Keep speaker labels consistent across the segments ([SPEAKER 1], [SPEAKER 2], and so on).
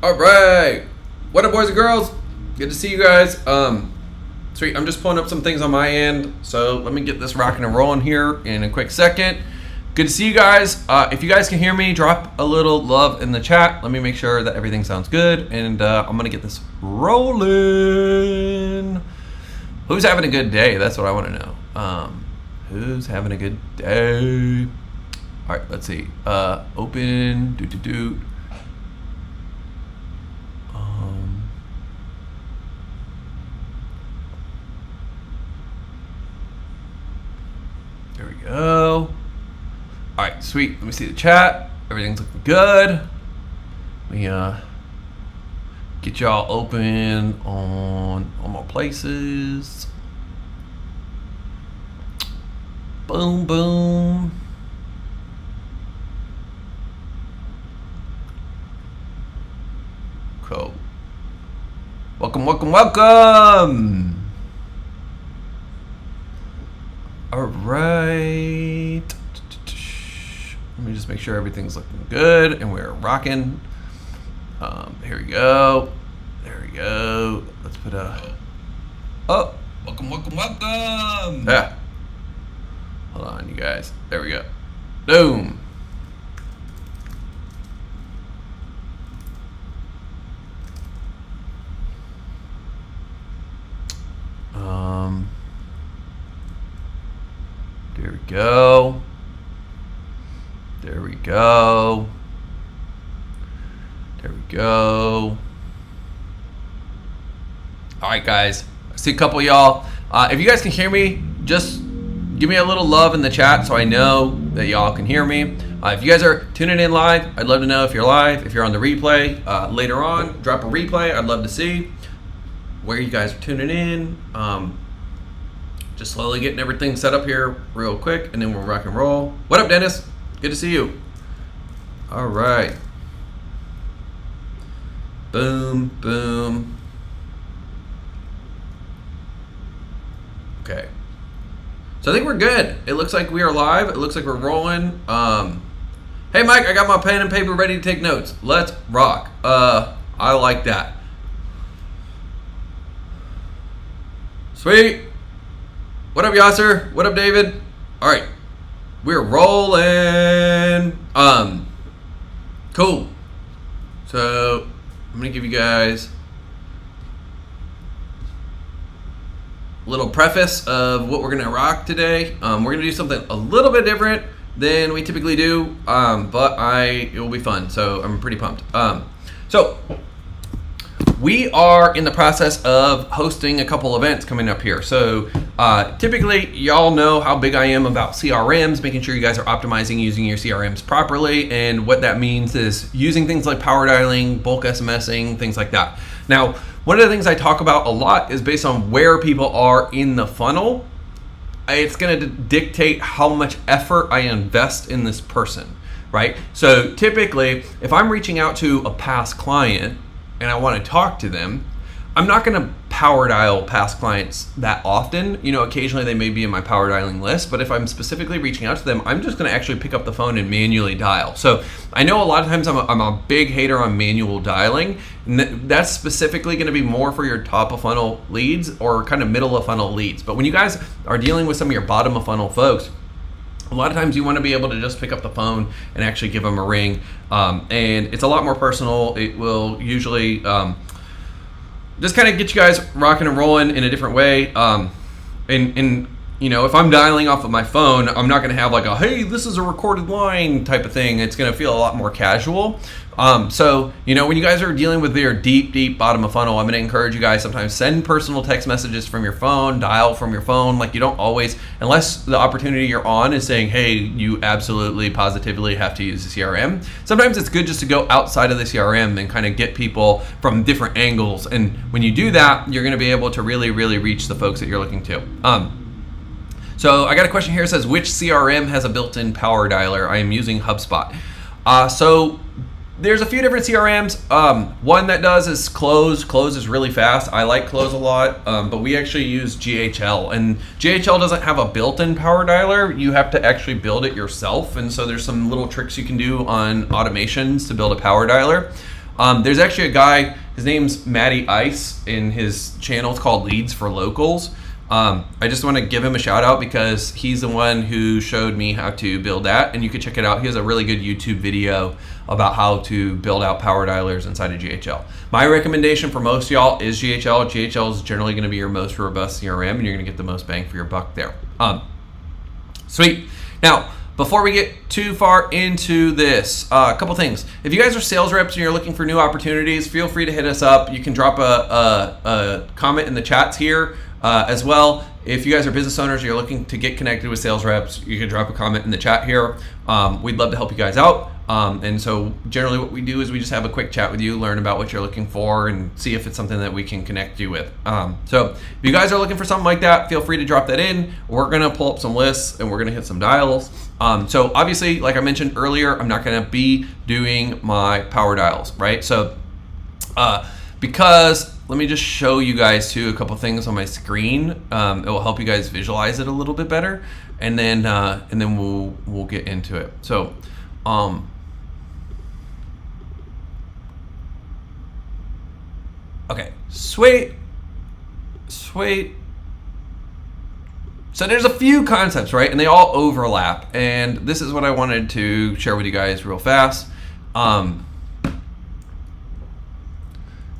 [SPEAKER 1] All right, what up, boys and girls? Good to see you guys. Sweet. I'm just pulling up some things on my end, so let me get this rocking and rolling here in a quick second. Good to see you guys. If you guys can hear me, drop a little love in the chat. Let me make sure that everything sounds good, and I'm gonna get this rolling. Who's having a good day? That's what I want to know. Who's having a good day? All right, let's see. Open. There we go. All right, sweet. Let me see the chat. Everything's looking good. Let me get y'all open on all my places. Boom, boom. Cool. Welcome, welcome, welcome. All right. Let me just make sure everything's looking good and we're rocking. Here we go. There we go. Let's put a. Oh, welcome, welcome, welcome. Yeah. Hold on, you guys. There we go. Boom. There we go. There we go. There we go. All right, guys. I see a couple of y'all. If you guys can hear me, just give me a little love in the chat so I know that y'all can hear me. If you guys are tuning in live, I'd love to know if you're live. If you're on the replay later on, drop a replay. I'd love to see where you guys are tuning in. Just slowly getting everything set up here real quick, and then we'll rock and roll. What up, Dennis? Good to see you. All right. Boom, boom. Okay. So I think we're good. It looks like we are live. It looks like we're rolling. Hey, Mike, I got my pen and paper ready to take notes. Let's rock. I like that. Sweet. What up, Yasser? What up, David? All right. We're rolling. Cool. So I'm gonna give you guys a little preface of what we're gonna rock today. We're gonna do something a little bit different than we typically do, but it will be fun. So I'm pretty pumped. So we are in the process of hosting a couple events coming up here. So typically, y'all know how big I am about CRMs, making sure you guys are optimizing using your CRMs properly. And what that means is using things like power dialing, bulk SMSing, things like that. Now, one of the things I talk about a lot is based on where people are in the funnel. It's going to dictate how much effort I invest in this person, right? So typically, if I'm reaching out to a past client, and I want to talk to them, I'm not going to power dial past clients that often. You know, occasionally they may be in my power dialing list, but if I'm specifically reaching out to them, I'm just going to actually pick up the phone and manually dial. So I know a lot of times I'm a big hater on manual dialing, and that's specifically going to be more for your top of funnel leads or kind of middle of funnel leads. But when you guys are dealing with some of your bottom of funnel folks, a lot of times you want to be able to just pick up the phone and actually give them a ring. And it's a lot more personal. It will usually just kind of get you guys rocking and rolling in a different way. And you know, if I'm dialing off of my phone, I'm not going to have like a, hey, this is a recorded line type of thing. It's going to feel a lot more casual. So, you know, when you guys are dealing with your deep bottom of funnel, I'm going to encourage you guys sometimes send personal text messages from your phone, dial from your phone. Like, you don't always, unless the opportunity you're on is saying, hey, you absolutely positively have to use the CRM. Sometimes it's good just to go outside of the CRM and kind of get people from different angles. And when you do that, you're going to be able to really reach the folks that you're looking to. So I got a question here. It says, which CRM has a built-in power dialer? I am using HubSpot. So there's a few different CRMs. One that does is Close. Close is really fast. I like Close a lot, but we actually use GHL. And GHL doesn't have a built-in power dialer. You have to actually build it yourself. And so there's some little tricks you can do on automations to build a power dialer. There's actually a guy, his name's Matty Ice, in his channel. It's called Leads for Locals. I just want to give him a shout out because he's the one who showed me how to build that, and you can check it out. He has a really good YouTube video about how to build out power dialers inside of GHL. My recommendation for most of y'all is GHL. GHL is generally going to be your most robust CRM, and you're going to get the most bang for your buck there. Sweet. Now, before we get too far into this, a couple things. If you guys are sales reps and you're looking for new opportunities, feel free to hit us up. You can drop a comment in the chats here as well. If you guys are business owners and you're looking to get connected with sales reps, you can drop a comment in the chat here. We'd love to help you guys out. And so generally what we do is we just have a quick chat with you, learn about what you're looking for, and see if it's something that we can connect you with. So if you guys are looking for something like that, feel free to drop that in. We're going to pull up some lists and we're going to hit some dials. So obviously, like I mentioned earlier, I'm not going to be doing my power dials, right? So because let me just show you guys too a couple things on my screen. It will help you guys visualize it a little bit better, and then we'll get into it. So okay, sweet. So there's a few concepts, right? And they all overlap. And this is what I wanted to share with you guys real fast.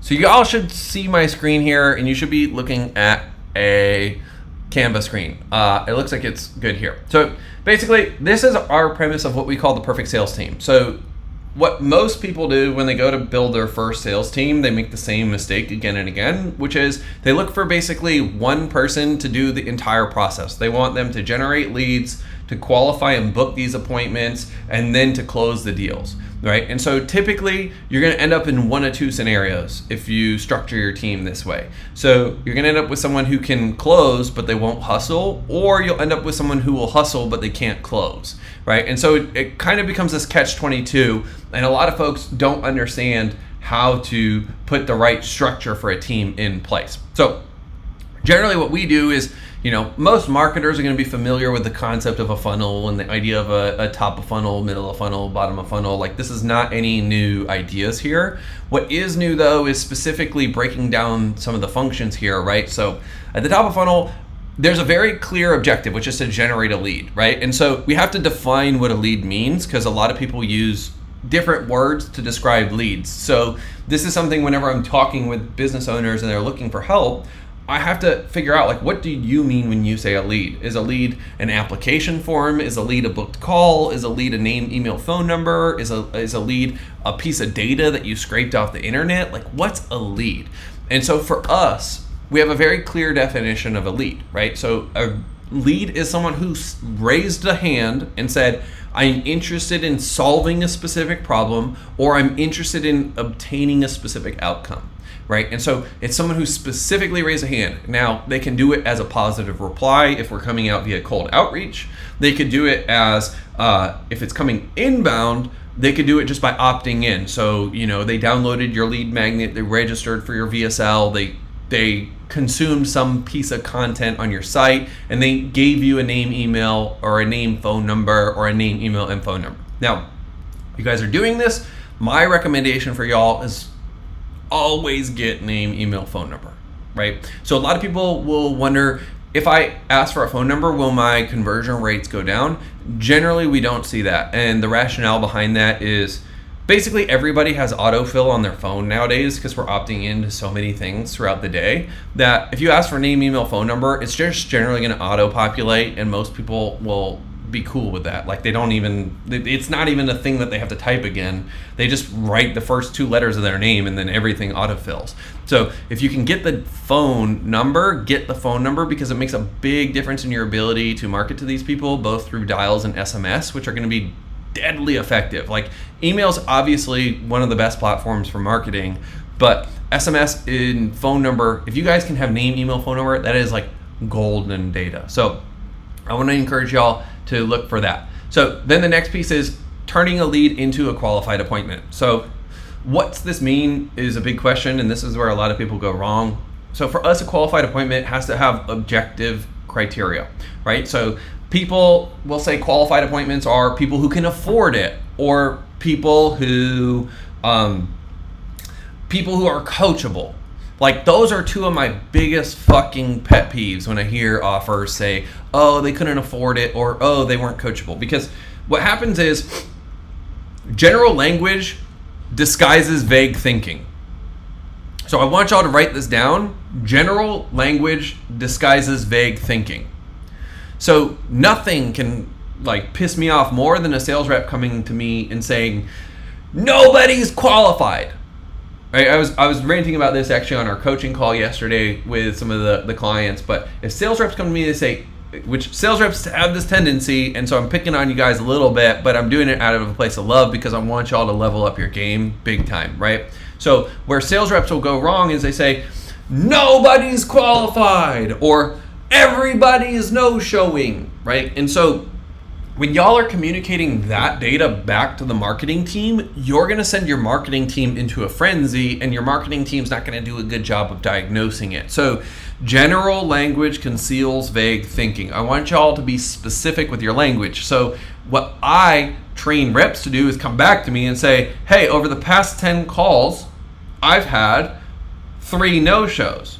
[SPEAKER 1] So you all should see my screen here, and you should be looking at a Canva screen. It looks like it's good here. So basically, this is our premise of what we call the perfect sales team. So what most people do when they go to build their first sales team, they make the same mistake again and again, which is they look for basically one person to do the entire process. They want them to generate leads, to qualify and book these appointments, and then to close the deals, right? And so typically you're going to end up in one of two scenarios if you structure your team this way. So you're going to end up with someone who can close, but they won't hustle, or you'll end up with someone who will hustle, but they can't close, right? And so it kind of becomes this catch-22, and a lot of folks don't understand how to put the right structure for a team in place. So generally what we do is, most marketers are going to be familiar with the concept of a funnel and the idea of a top of funnel, middle of funnel, bottom of funnel. Like, this is not any new ideas here. What is new though is specifically breaking down some of the functions here, right? So at the top of funnel, there's a very clear objective, which is to generate a lead, right? And so we have to define what a lead means, because a lot of people use different words to describe leads. So this is something whenever I'm talking with business owners and they're looking for help, I have to figure out, like, what do you mean when you say a lead? Is a lead an application form? Is a lead a booked call? Is a lead a name, email, phone number? Is a lead a piece of data that you scraped off the internet? Like, what's a lead? And so for us, we have a very clear definition of a lead, right? So a lead is someone who raised a hand and said, I'm interested in solving a specific problem, or I'm interested in obtaining a specific outcome. Right? And so it's someone who specifically raised a hand. Now, they can do it as a positive reply if we're coming out via cold outreach. They could do it as, if it's coming inbound, they could do it just by opting in. So, they downloaded your lead magnet, they registered for your VSL, they consumed some piece of content on your site, and they gave you a name, email, or a name, phone number, or a name, email, and phone number. Now, you guys are doing this. My recommendation for y'all is always get name, email, phone number, right? So a lot of people will wonder, if I ask for a phone number, will my conversion rates go down? Generally, we don't see that. And the rationale behind that is basically everybody has autofill on their phone nowadays, because we're opting into so many things throughout the day, that if you ask for name, email, phone number, it's just generally going to auto-populate, and most people will be cool with that. Like, it's not even a thing that they have to type again. They just write the first two letters of their name, and then everything autofills. So if you can get the phone number, get the phone number, because it makes a big difference in your ability to market to these people, both through dials and SMS, which are going to be deadly effective. Like, email's obviously one of the best platforms for marketing, but SMS and phone number, if you guys can have name, email, phone number, that is like golden data. So I want to encourage y'all to look for that. So then the next piece is turning a lead into a qualified appointment. So what's this mean is a big question, and this is where a lot of people go wrong. So for us, a qualified appointment has to have objective criteria, right? So people will say qualified appointments are people who can afford it, or people who people who are coachable. Like, those are two of my biggest fucking pet peeves when I hear offers say, oh, they couldn't afford it, or oh, they weren't coachable. Because what happens is general language disguises vague thinking. So I want y'all to write this down. General language disguises vague thinking. So nothing can like piss me off more than a sales rep coming to me and saying, nobody's qualified. Right? I was ranting about this actually on our coaching call yesterday with some of the clients. But if sales reps come to me and say, which sales reps have this tendency, and so I'm picking on you guys a little bit, but I'm doing it out of a place of love because I want y'all to level up your game big time, right? So where sales reps will go wrong is they say, nobody's qualified, or everybody is no-showing, right? And so when y'all are communicating that data back to the marketing team, you're going to send your marketing team into a frenzy, and your marketing team's not going to do a good job of diagnosing it. So general language conceals vague thinking. I want y'all to be specific with your language. So what I train reps to do is come back to me and say, hey, over the past 10 calls, I've had 3 no-shows.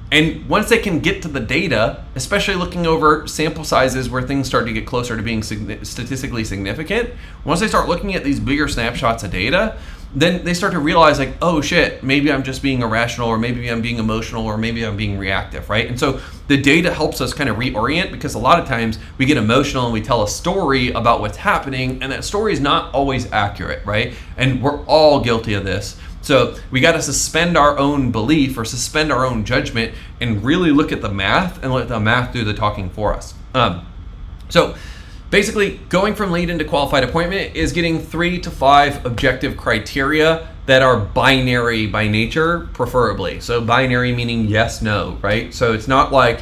[SPEAKER 1] And once they can get to the data, especially looking over sample sizes where things start to get closer to being statistically significant, once they start looking at these bigger snapshots of data, then they start to realize like, oh shit, maybe I'm just being irrational, or maybe I'm being emotional, or maybe I'm being reactive, right? And so the data helps us kind of reorient, because a lot of times we get emotional and we tell a story about what's happening, and that story is not always accurate, right? And we're all guilty of this. So we got to suspend our own belief or suspend our own judgment and really look at the math and let the math do the talking for us. So basically, going from lead into qualified appointment is getting 3 to 5 objective criteria that are binary by nature, preferably. So binary meaning yes, no, right? So it's not like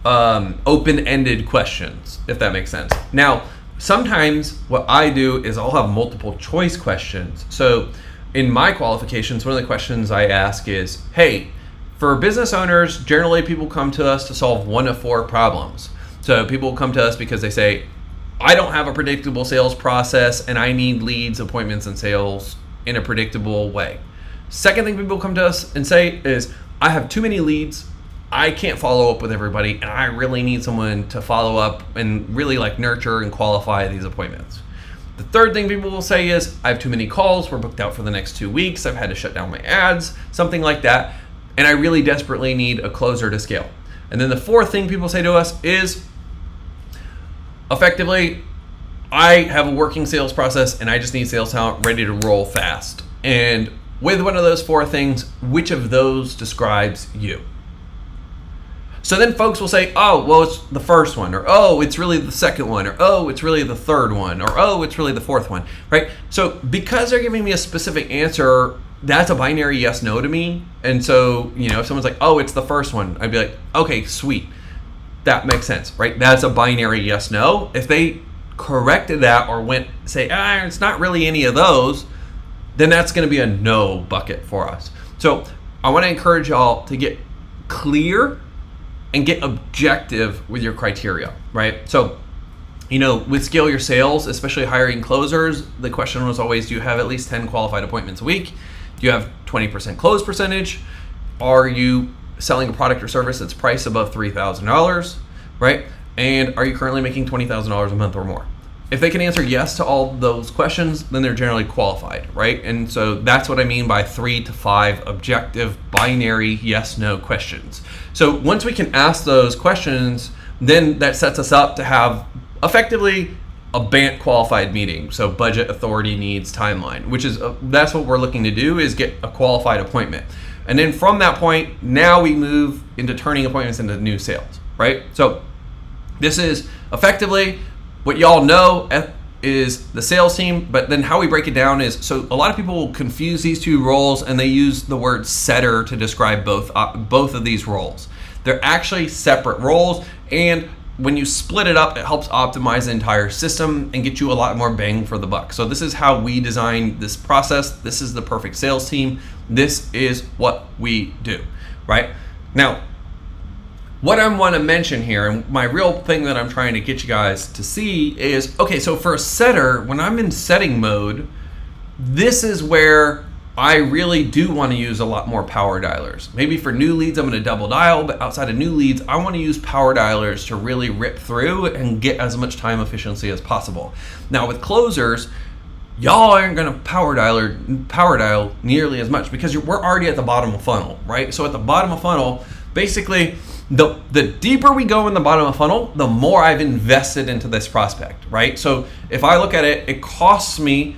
[SPEAKER 1] open-ended questions, if that makes sense. Now, sometimes what I do is I'll have multiple choice questions. So in my qualifications, one of the questions I ask is, hey, for business owners, generally people come to us to solve 1 of 4 problems. So people come to us because they say, I don't have a predictable sales process and I need leads, appointments, and sales in a predictable way. Second thing people come to us and say is, I have too many leads, I can't follow up with everybody, and I really need someone to follow up and really like nurture and qualify these appointments. The third thing people will say is, I have too many calls, we're booked out for the next 2 weeks, I've had to shut down my ads, something like that, and I really desperately need a closer to scale. And then the fourth thing people say to us is, effectively, I have a working sales process and I just need sales talent ready to roll fast. And with one of those 4 things, which of those describes you? So then folks will say, oh, well, it's the first one, or oh, it's really the second one, or oh, it's really the third one, or oh, it's really the fourth one, right? So because they're giving me a specific answer, that's a binary yes, no to me. And so, you know, if someone's like, oh, it's the first one, I'd be like, okay, sweet. That makes sense, right? That's a binary yes, no. If they corrected that or went say, it's not really any of those, then that's going to be a no bucket for us. So I want to encourage y'all to get clear and get objective with your criteria, right? So, you know, with Scale Your Sales, especially hiring closers, the question was always, do you have at least 10 qualified appointments a week? Do you have 20% close percentage? Are you selling a product or service that's priced above $3,000, right? And are you currently making $20,000 a month or more? If they can answer yes to all those questions, then they're generally qualified, right? And so that's what I mean by 3 to 5 objective binary yes, no questions. So once we can ask those questions, then that sets us up to have effectively a BANT qualified meeting. So budget, authority, needs, timeline, which is that's what we're looking to do, is get a qualified appointment. And then from that point, now we move into turning appointments into new sales, right? So this is effectively what y'all know is the sales team, but then how we break it down is, so a lot of people will confuse these 2 roles and they use the word setter to describe both of these roles. They're actually separate roles, and when you split it up, it helps optimize the entire system and get you a lot more bang for the buck. So this is how we design this process. This is the perfect sales team. This is what we do, right? Now, what I want to mention here, and my real thing that I'm trying to get you guys to see is, okay, so for a setter, when I'm in setting mode, this is where I really do want to use a lot more power dialers. Maybe for new leads, I'm going to double dial, but outside of new leads, I want to use power dialers to really rip through and get as much time efficiency as possible. Now with closers, y'all aren't going to power dial nearly as much because we're already at the bottom of funnel, right? So at the bottom of funnel, basically, the deeper we go in the bottom of funnel, the more I've invested into this prospect, right? So if I look at it, it costs me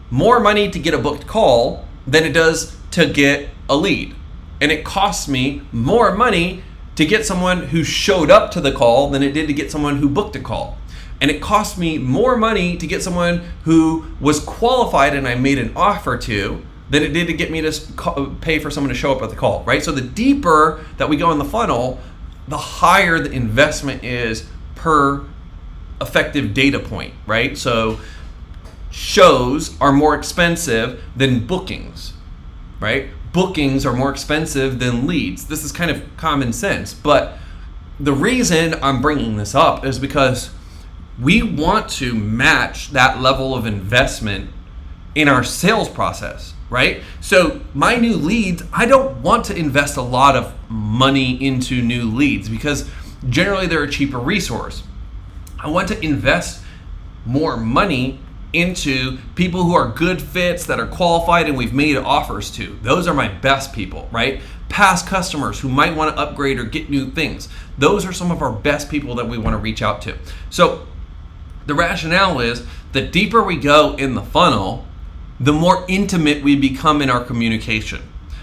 [SPEAKER 1] more money to get a booked call than it does to get a lead. And it costs me more money to get someone who showed up to the call than it did to get someone who booked a call. And it cost me more money to get someone who was qualified and I made an offer to than it did to get me to pay for someone to show up at the call, right? So the deeper that we go in the funnel, the higher the investment is per effective data point, right? So shows are more expensive than bookings, right? Bookings are more expensive than leads. This is kind of common sense, but the reason I'm bringing this up is because we want to match that level of investment in our sales process, right? So my new leads, I don't want to invest a lot of money into new leads because generally they're a cheaper resource. I want to invest more money into people who are good fits that are qualified and we've made offers to. Those are my best people, right? Past customers who might want to upgrade or get new things. Those are some of our best people that we want to reach out to. So the rationale is the deeper we go in the funnel, the more intimate we become in our communication.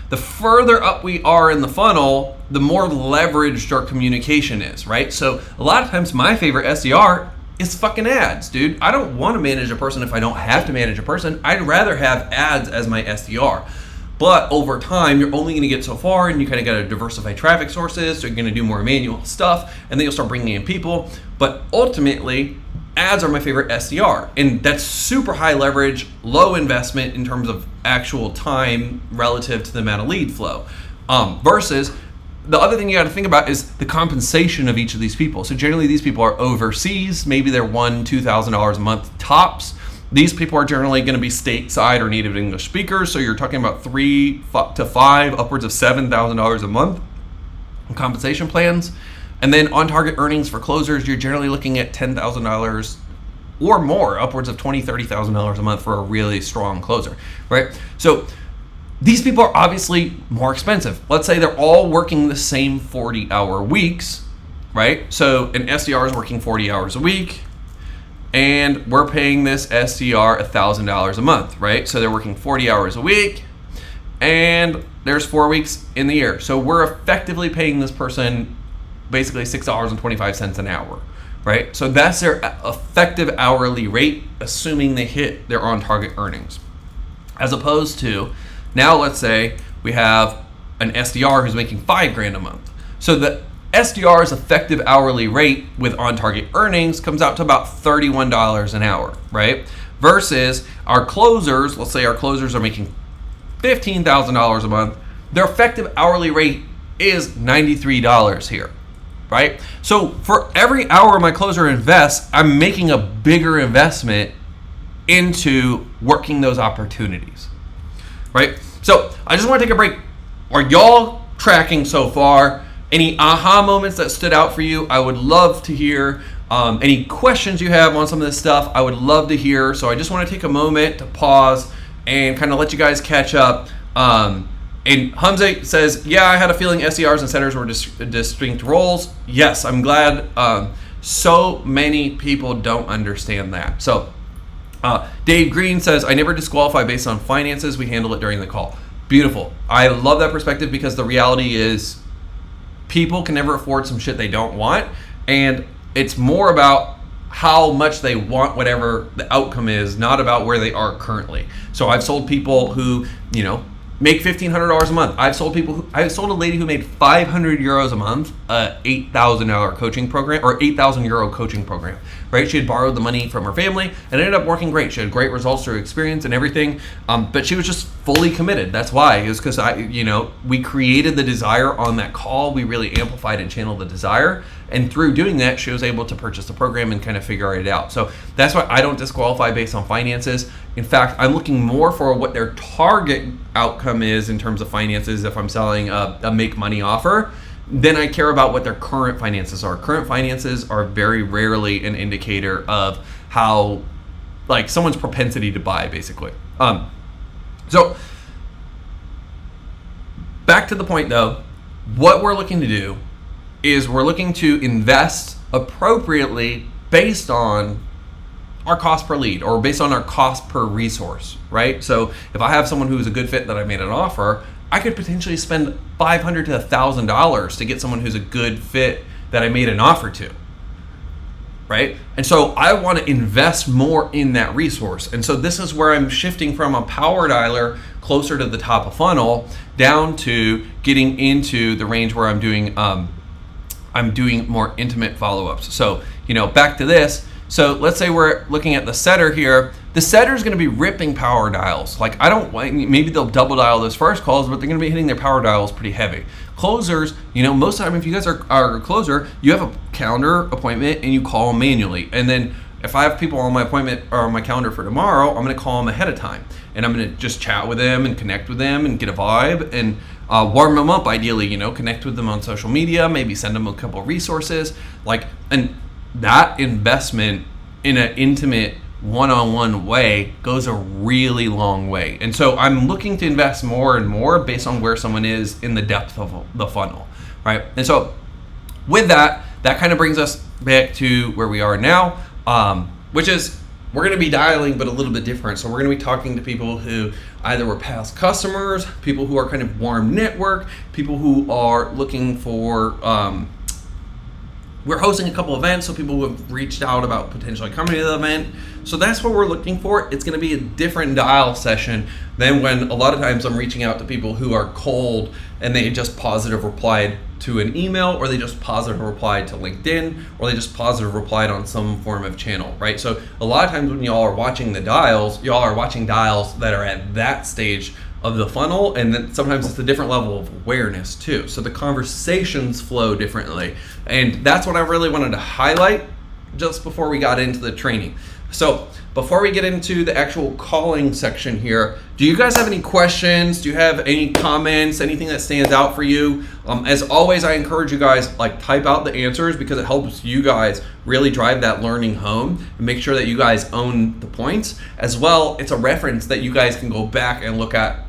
[SPEAKER 1] The further up we are in the funnel, the more leveraged our communication is, right? So a lot of times my favorite SDR is fucking ads, dude. I don't want to manage a person if I don't have to manage a person. I'd rather have ads as my SDR. But over time, you're only going to get so far and you kind of got to diversify traffic sources. So you're going to do more manual stuff and then you'll start bringing in people. But ultimately, ads are my favorite SDR. And that's super high leverage, low investment in terms of actual time relative to the amount of lead flow. Versus the other thing you got to think about is the compensation of each of these people. So generally these people are overseas. Maybe they're $1,000-$2,000 a month tops. These people are generally going to be stateside or native English speakers. So you're talking about $3,000 to $5,000, upwards of $7,000 a month in compensation plans. And then on target earnings for closers, you're generally looking at $10,000 or more, upwards of $20,000, $30,000 a month for a really strong closer, right? So these people are obviously more expensive. Let's say they're all working the same 40-hour weeks, right? So an SDR is working 40 hours a week, and we're paying this SDR $1,000 a month, right? So they're working 40 hours a week, and there's 4 weeks in the year. So we're effectively paying this person basically $6.25 an hour, right? So that's their effective hourly rate, assuming they hit their on-target earnings. As opposed to, now let's say we have an SDR who's making $5,000 a month. So the SDR's effective hourly rate with on-target earnings comes out to about $31 an hour, right? Versus our closers, let's say our closers are making $15,000 a month, their effective hourly rate is $93 here, right? So for every hour my closer invests, I'm making a bigger investment into working those opportunities, right? So I just want to take a break. Are y'all tracking so far? Any aha moments that stood out for you? I would love to hear. Any questions you have on some of this stuff, I would love to hear. So I just want to take a moment to pause and kind of let you guys catch up. And Hamza says, yeah, I had a feeling SDRs and centers were distinct roles. Yes, I'm glad. So many people don't understand that. So Dave Green says, I never disqualify based on finances. We handle it during the call. Beautiful. I love that perspective because the reality is people can never afford some shit they don't want. And it's more about how much they want whatever the outcome is, not about where they are currently. So I've sold people who, make $1,500 a month. I've sold a lady who made 500 euros a month, $8,000 coaching program, or 8,000 euro coaching program, right? She had borrowed the money from her family and it ended up working great. She had great results through experience and everything, but she was just fully committed. That's why. It was because we created the desire on that call. We really amplified and channeled the desire. And through doing that, she was able to purchase the program and kind of figure it out. So that's why I don't disqualify based on finances. In fact, I'm looking more for what their target outcome is in terms of finances if I'm selling a make money offer. Then I care about what their current finances are. Current finances are very rarely an indicator of how, like, someone's propensity to buy, basically. So back to the point though, what we're looking to do is we're looking to invest appropriately based on our cost per lead or based on our cost per resource, right? So if I have someone who's a good fit that I made an offer, I could potentially spend $500 to $1,000 to get someone who's a good fit that I made an offer to, right? And so I want to invest more in that resource. And so this is where I'm shifting from a power dialer closer to the top of funnel down to getting into the range where I'm doing more intimate follow-ups. So, back to this. So let's say we're looking at the setter here. The setter is going to be ripping power dials. Like, maybe they'll double dial those first calls, but they're going to be hitting their power dials pretty heavy. Closers, most of the time, if you guys are a closer, you have a calendar appointment and you call them manually. And then if I have people on my appointment or on my calendar for tomorrow, I'm going to call them ahead of time. And I'm going to just chat with them and connect with them and get a vibe and warm them up, ideally, connect with them on social media, maybe send them a couple of resources. And that investment in an intimate one-on-one way goes a really long way. And so I'm looking to invest more and more based on where someone is in the depth of the funnel, right? And so with that kind of brings us back to where we are now, which is we're going to be dialing, but a little bit different. So we're going to be talking to people who either were past customers, people who are kind of warm network, people who are looking for we're hosting a couple events, so people who have reached out about potentially coming to the event. So that's what we're looking for. It's going to be a different dial session than when a lot of times I'm reaching out to people who are cold and they just positive replied to an email, or they just positive replied to LinkedIn, or they just positive replied on some form of channel, right? So a lot of times when y'all are watching the dials, y'all are watching dials that are at that stage of the funnel, and then sometimes it's a different level of awareness too. So the conversations flow differently, and that's what I really wanted to highlight just before we got into the training. So before we get into the actual calling section here, do you guys have any questions? Do you have any comments, anything that stands out for you? As always, I encourage you guys, type out the answers, because it helps you guys really drive that learning home and make sure that you guys own the points. As well, it's a reference that you guys can go back and look at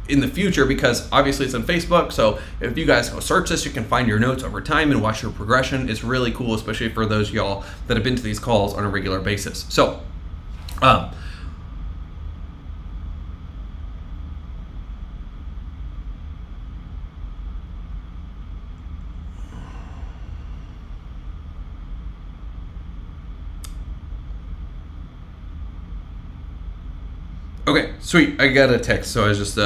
[SPEAKER 1] in the future, because obviously it's on Facebook. So if you guys go search this, you can find your notes over time and watch your progression. It's really cool, especially for those of y'all that have been to these calls on a regular basis. So, okay, sweet. I got a text, so I was just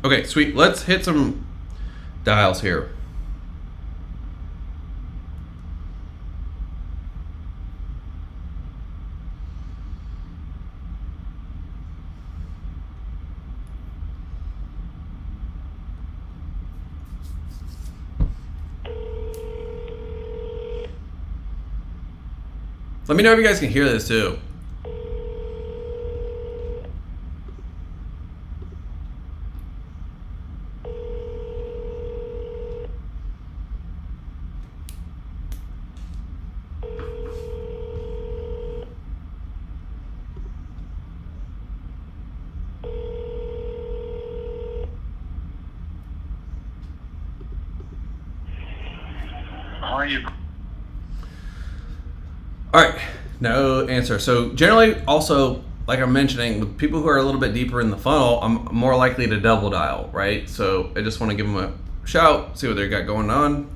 [SPEAKER 1] okay, sweet. Let's hit some dials here. Let me know if you guys can hear this too.
[SPEAKER 2] How are you?
[SPEAKER 1] All right, no answer. So generally, also, like I'm mentioning, with people who are a little bit deeper in the funnel, I'm more likely to double dial, right? So I just want to give them a shout, see what they got going on.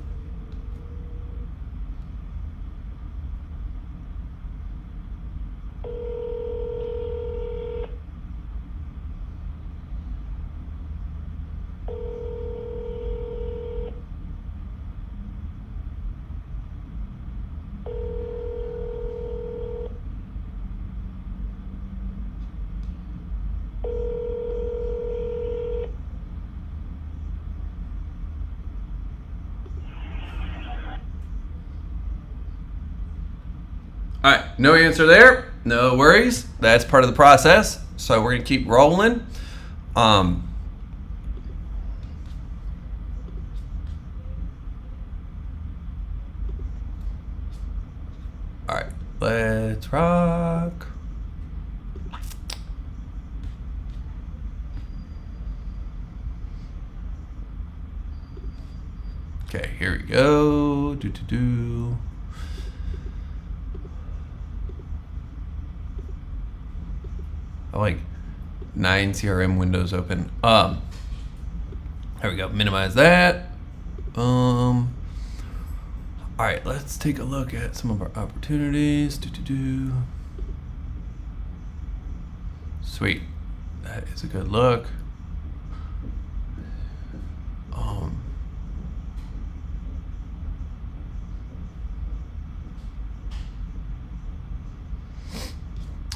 [SPEAKER 1] All right, no answer there. No worries. That's part of the process. So we're gonna keep rolling. All right, let's rock. Okay, here we go. I like 9 CRM windows open. There we go. Minimize that. All right, let's take a look at some of our opportunities. Sweet. That is a good look.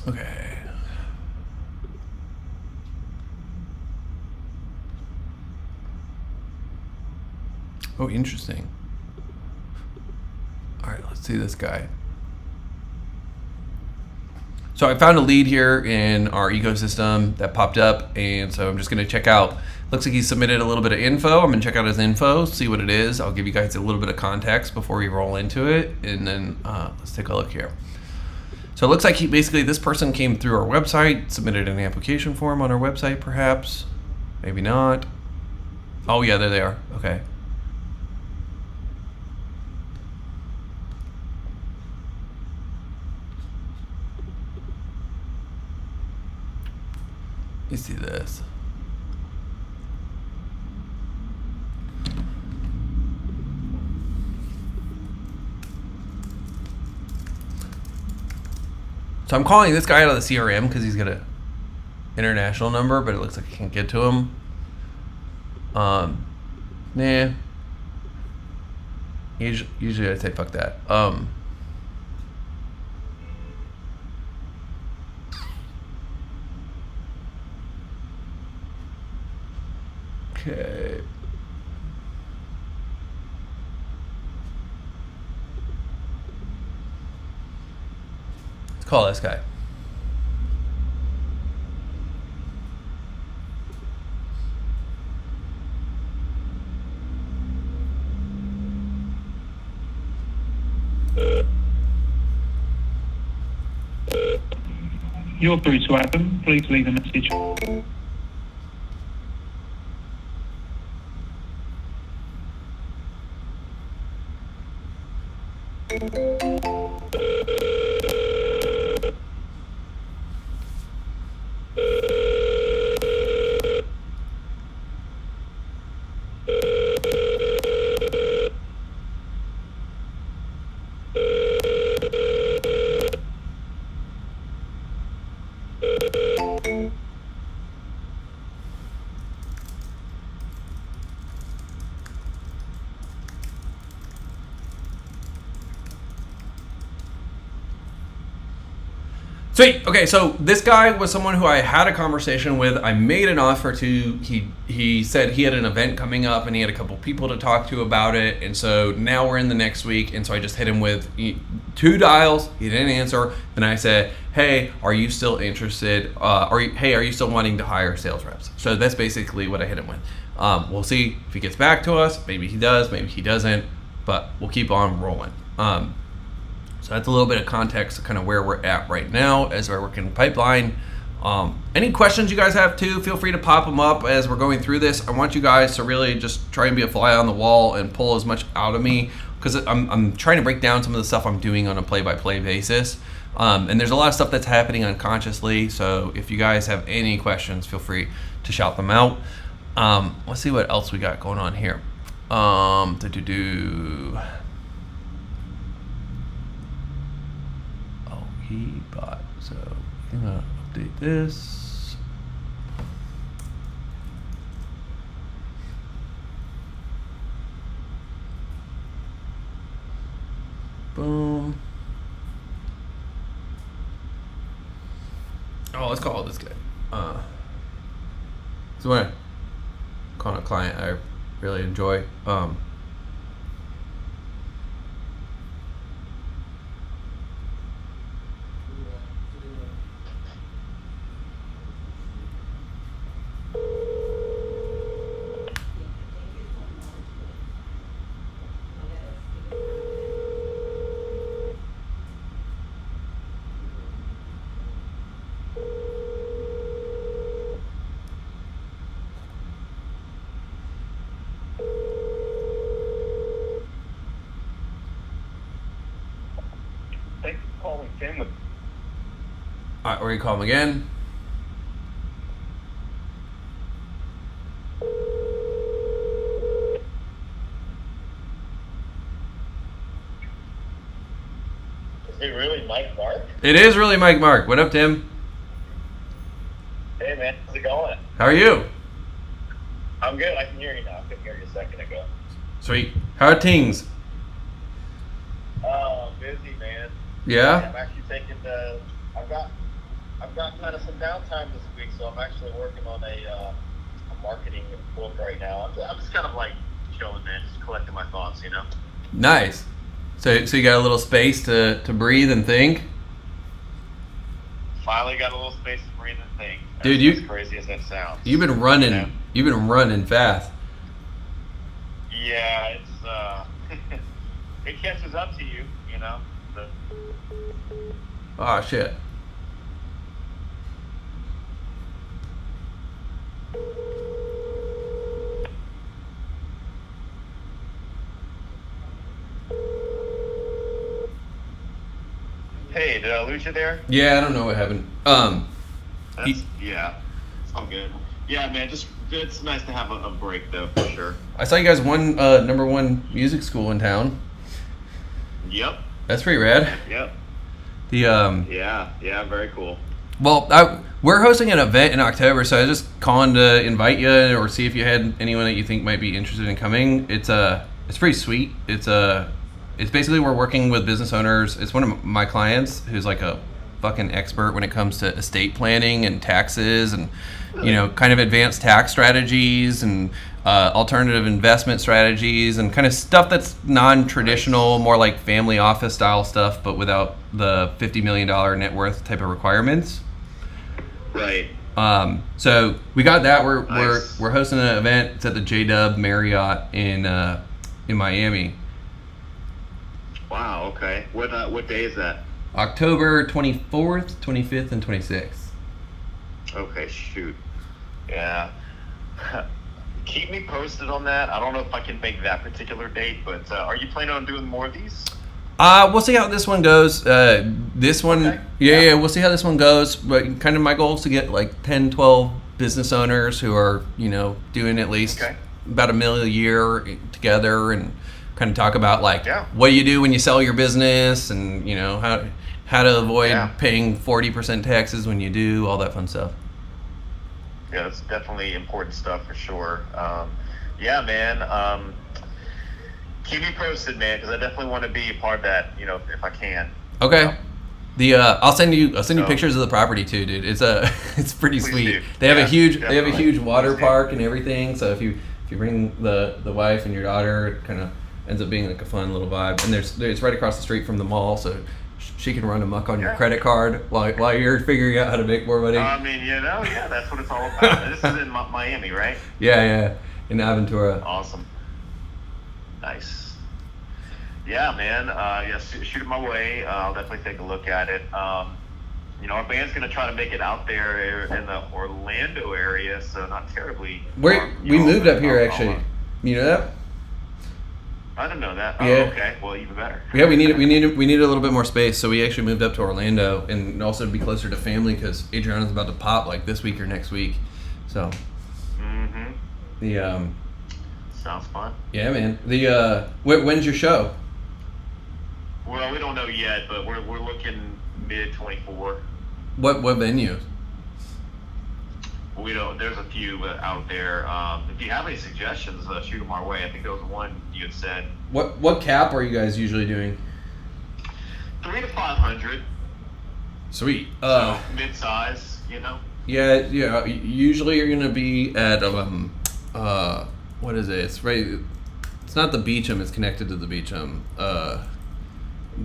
[SPEAKER 1] Okay. Oh, interesting. All right, let's see this guy. So I found a lead here in our ecosystem that popped up, and so I'm just gonna check out. Looks like he submitted a little bit of info. I'm gonna check out his info, see what it is. I'll give you guys a little bit of context before we roll into it, and then let's take a look here. So it looks like this person came through our website, submitted an application form on our website, perhaps. Maybe not. Oh yeah, there they are. Okay. You see this. So I'm calling this guy out of the CRM because he's got a international number, but it looks like I can't get to him. Nah. Usually I'd say fuck that. Okay. Let's call this guy.
[SPEAKER 3] You're through to Adam. Please leave a message.
[SPEAKER 1] Sweet. Okay, so this guy was someone who I had a conversation with. I made an offer to. He said he had an event coming up and he had a couple people to talk to about it. And so now we're in the next week. And so I just hit him with 2 dials. He didn't answer. Then I said, hey, are you still interested? Hey, are you still wanting to hire sales reps? So that's basically what I hit him with. We'll see if he gets back to us. Maybe he does. Maybe he doesn't. But we'll keep on rolling. So that's a little bit of context of kind of where we're at right now as we're working the pipeline. Any questions you guys have too, feel free to pop them up as we're going through this. I want you guys to really just try and be a fly on the wall and pull as much out of me because I'm trying to break down some of the stuff I'm doing on a play-by-play basis. And there's a lot of stuff that's happening unconsciously. So if you guys have any questions, feel free to shout them out. Let's see what else we got going on here. He bought, so I'm gonna update this. Boom. Oh, let's call this guy. So when I call a client I really enjoy.
[SPEAKER 2] calling Tim with.
[SPEAKER 1] All right, we're gonna call him again.
[SPEAKER 2] Is it really Mike Mark?
[SPEAKER 1] It is really Mike Mark. What up, Tim?
[SPEAKER 2] Hey man, how's it going?
[SPEAKER 1] How are you?
[SPEAKER 2] I'm good. I can hear you now. I couldn't hear you a second ago.
[SPEAKER 1] Sweet. How are things?
[SPEAKER 2] Busy man.
[SPEAKER 1] Yeah.
[SPEAKER 2] I'm actually taking the. I've got kind of some downtime this week, so I'm actually working on a marketing book right now. I'm just kind of like chilling, man, just collecting my thoughts, you know.
[SPEAKER 1] Nice. So you got a little space to breathe and think?
[SPEAKER 2] Finally got a little space to breathe and think.
[SPEAKER 1] Dude,
[SPEAKER 2] as crazy as that sounds.
[SPEAKER 1] You've been running.
[SPEAKER 2] Yeah.
[SPEAKER 1] You've been running fast.
[SPEAKER 2] Yeah, it's it catches up to you, you know.
[SPEAKER 1] Oh shit.
[SPEAKER 2] Hey, did I lose you there?
[SPEAKER 1] Yeah, I don't know what happened.
[SPEAKER 2] Yeah, it's all good. Yeah, man, just it's nice to have a break though, for sure.
[SPEAKER 1] I saw you guys won #1 music school in town.
[SPEAKER 2] Yep.
[SPEAKER 1] That's pretty rad.
[SPEAKER 2] Yep.
[SPEAKER 1] The
[SPEAKER 2] Yeah, very cool.
[SPEAKER 1] Well, we're hosting an event in October, so I was just calling to invite you or see if you had anyone that you think might be interested in coming. It's pretty sweet. It's basically we're working with business owners. It's one of my clients who's like a fucking expert when it comes to estate planning and taxes and kind of advanced tax strategies and alternative investment strategies and kind of stuff that's non-traditional, more like family office style stuff, but without the $50 million net worth type of requirements.
[SPEAKER 2] Right.
[SPEAKER 1] So we got that.
[SPEAKER 2] Nice.
[SPEAKER 1] We're hosting an event. It's at the J-Dub Marriott in Miami.
[SPEAKER 2] Wow. Okay. What day is that?
[SPEAKER 1] October 24th, 25th, and 26th.
[SPEAKER 2] Okay. Shoot. Yeah. Keep me posted on that. I don't know if I can make that particular date, but are you planning on doing more of these?
[SPEAKER 1] We'll see how this one goes. This one,
[SPEAKER 2] Okay.
[SPEAKER 1] yeah, we'll see how this one goes. But kind of my goal is to get like 10, 12 business owners who are, doing at least about $1 million a year together and kind of talk about like what do you do when you sell your business and, how to avoid paying 40% taxes when you do, all that fun stuff.
[SPEAKER 2] Yeah, that's definitely important stuff for sure. Yeah, man. Keep me posted, man, because I definitely want to be a part of that. If I can.
[SPEAKER 1] Okay. I'll send you pictures of the property too, dude. It's pretty sweet.
[SPEAKER 2] Do.
[SPEAKER 1] They have
[SPEAKER 2] Yeah,
[SPEAKER 1] a huge water
[SPEAKER 2] Please do.
[SPEAKER 1] park and everything. So if you bring the wife and your daughter, it kind of ends up being like a fun little vibe. And it's right across the street from the mall, so she can run amok on your credit card while you're figuring out how to make more money.
[SPEAKER 2] I mean, that's what it's all about. This is in Miami, right?
[SPEAKER 1] Yeah, in Aventura.
[SPEAKER 2] Awesome. Nice. Yeah, man. Shoot it my way. I'll definitely take a look at it. Our band's gonna try to make it out there in the Orlando area, so not terribly.
[SPEAKER 1] We moved up here actually. You know that?
[SPEAKER 2] I didn't know that.
[SPEAKER 1] Yeah.
[SPEAKER 2] Oh, okay. Well, even better.
[SPEAKER 1] Yeah, we need a little bit more space, so we actually moved up to Orlando and also to be closer to family because Adriana's about to pop like this week or next week. So.
[SPEAKER 2] Mm-hmm. Sounds fun.
[SPEAKER 1] Yeah, man. When's your show?
[SPEAKER 2] Well, we don't know yet, but we're looking mid-24.
[SPEAKER 1] What venue?
[SPEAKER 2] We don't. There's a few out there. If you have any suggestions, shoot them our way. I think there was one you had said.
[SPEAKER 1] What cap are you guys usually doing?
[SPEAKER 2] 300 to 500.
[SPEAKER 1] Sweet.
[SPEAKER 2] So mid-size,
[SPEAKER 1] Yeah. Usually you're gonna be at what is it? It's right. It's not the Beecham. It's connected to the Beecham.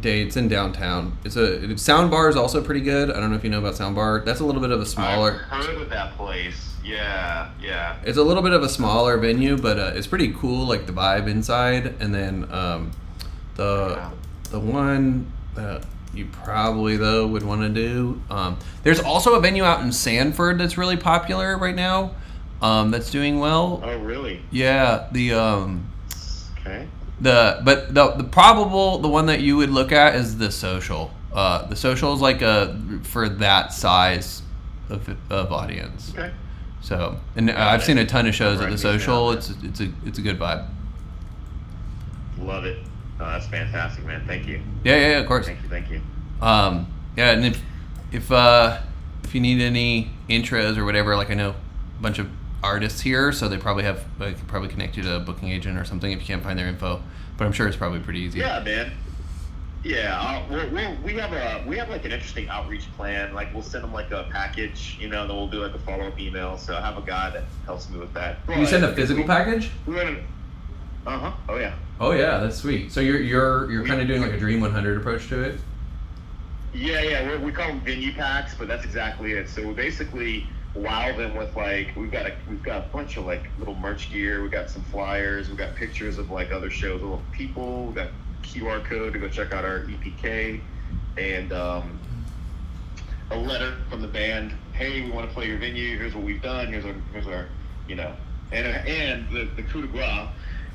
[SPEAKER 1] It's in downtown. Soundbar is also pretty good. I don't know if you know about Soundbar. That's a little bit of a smaller.
[SPEAKER 2] I've heard of that place. Yeah.
[SPEAKER 1] It's a little bit of a smaller venue, but it's pretty cool, like the vibe inside. And then the one that you probably though would want to do. There's also a venue out in Sanford that's really popular right now. That's doing well.
[SPEAKER 2] Oh, really?
[SPEAKER 1] Yeah.
[SPEAKER 2] Okay.
[SPEAKER 1] The one that you would look at is the Social. The social is like for that size of audience.
[SPEAKER 2] Okay.
[SPEAKER 1] So, and I've seen a ton of shows at the
[SPEAKER 2] Write these
[SPEAKER 1] social.
[SPEAKER 2] down,
[SPEAKER 1] It's a good vibe.
[SPEAKER 2] Love it. That's fantastic, man. Thank you.
[SPEAKER 1] Yeah, of course.
[SPEAKER 2] Thank you.
[SPEAKER 1] Yeah, and if you need any intros or whatever, like I know a bunch of artists here, so they probably have I could probably connect you to a booking agent or something if you can't find their info. But I'm sure it's probably pretty easy.
[SPEAKER 2] Yeah, man. Yeah, we have like an interesting outreach plan. Like we'll send them like a package, and then we'll do like a follow up email. So I have a guy that helps me with that.
[SPEAKER 1] You send a physical package?
[SPEAKER 2] Oh yeah.
[SPEAKER 1] Oh yeah, that's sweet. So you're kind of doing like a Dream 100 approach to it.
[SPEAKER 2] Yeah. We call them venue packs, but that's exactly it. So we basically wow them with like we've got a bunch of like little merch gear. We got some flyers. We got pictures of like other shows, little people. We got QR code to go check out our EPK, and a letter from the band. Hey, we want to play your venue. Here's what we've done. Here's our and the coup de grace